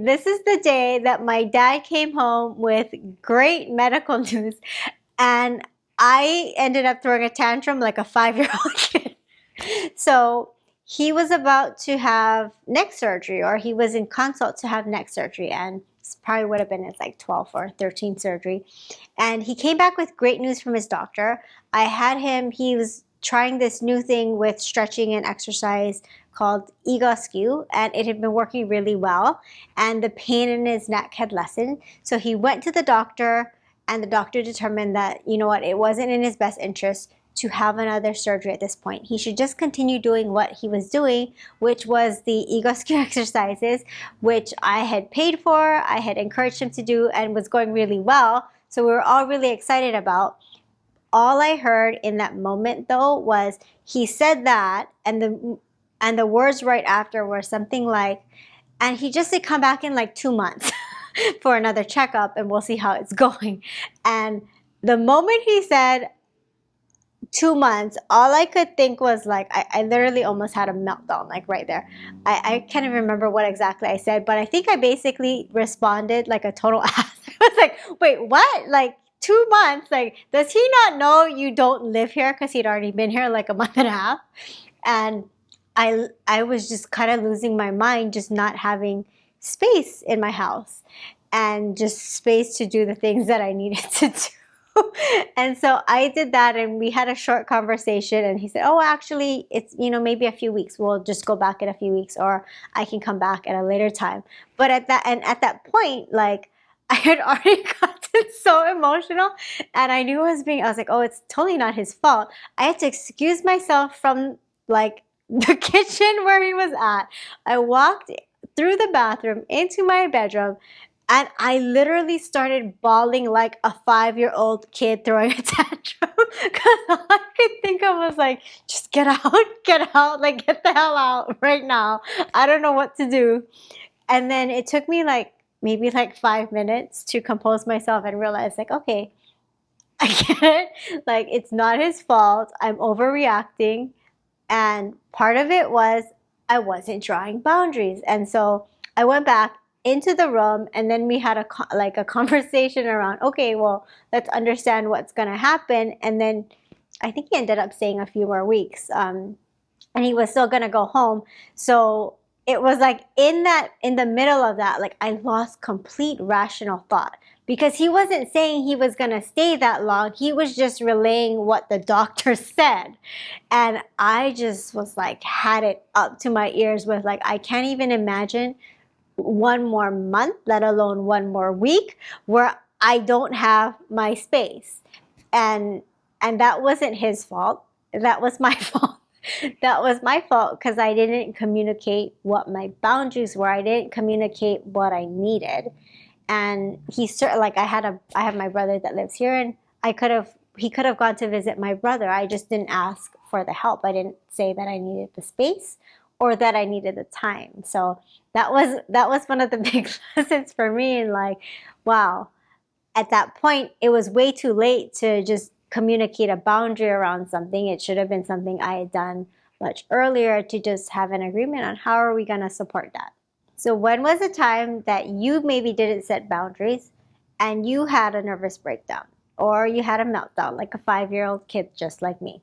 this is the day that my dad came home with great medical news, and I ended up throwing a tantrum like a 5-year-old kid. So he was about to have neck surgery, or he was in consult to have neck surgery, and this probably would have been his like 12th or 13th surgery. And he came back with great news from his doctor. He was trying this new thing with stretching and exercise called Egoscue, and it had been working really well, and the pain in his neck had lessened. So he went to the doctor, and the doctor determined that, you know what, it wasn't in his best interest to have another surgery at this point. He should just continue doing what he was doing, which was the Egoscue exercises, which I had paid for, I had encouraged him to do, and was going really well. So we were all really excited about. All I heard in that moment, though, was he said that, and the words right after were something like, and he just said come back in like 2 months for another checkup, and we'll see how it's going. And the moment he said 2 months, all I could think was like, I literally almost had a meltdown, like right there. I can't even remember what exactly I said, but I think I basically responded like a total ass. I was like, wait, what? Like 2 months? Like, does he not know you don't live here? Because he'd already been here like a month and a half. And I was just kind of losing my mind, just not having space in my house and just space to do the things that I needed to do. And so I did that, and we had a short conversation, and he said, oh, actually, it's, maybe a few weeks. We'll just go back in a few weeks, or I can come back at a later time. But at that point, like, I had already gotten so emotional, and I knew I was like, oh, it's totally not his fault. I had to excuse myself from like the kitchen where he was at. I walked through the bathroom into my bedroom, and I literally started bawling like a 5-year-old kid throwing a tantrum, because all I could think of was like, just get out, like get the hell out right now. I don't know what to do. And then it took me like maybe like 5 minutes to compose myself and realize like, okay, I get it. Like, it's not his fault. I'm overreacting. And part of it was I wasn't drawing boundaries. And so I went back into the room, and then we had a conversation around, okay, well, let's understand what's going to happen. And then I think he ended up staying a few more weeks, and he was still going to go home. So it was like in the middle of that, like I lost complete rational thought, because he wasn't saying he was going to stay that long. He was just relaying what the doctor said. And I just was like, had it up to my ears with like, I can't even imagine one more month, let alone one more week, where I don't have my space. And that wasn't his fault. That was my fault. That was my fault, because I didn't communicate what my boundaries were. I didn't communicate what I needed. And he certainly, like, I have my brother that lives here, and he could have gone to visit my brother. I just didn't ask for the help. I didn't say that I needed the space or that I needed the time. So that was one of the big lessons for me. And like, wow, at that point, it was way too late to just communicate a boundary around something. It should have been something I had done much earlier, to just have an agreement on how are we going to support that. So when was a time that you maybe didn't set boundaries and you had a nervous breakdown, or you had a meltdown like a 5-year-old kid just like me?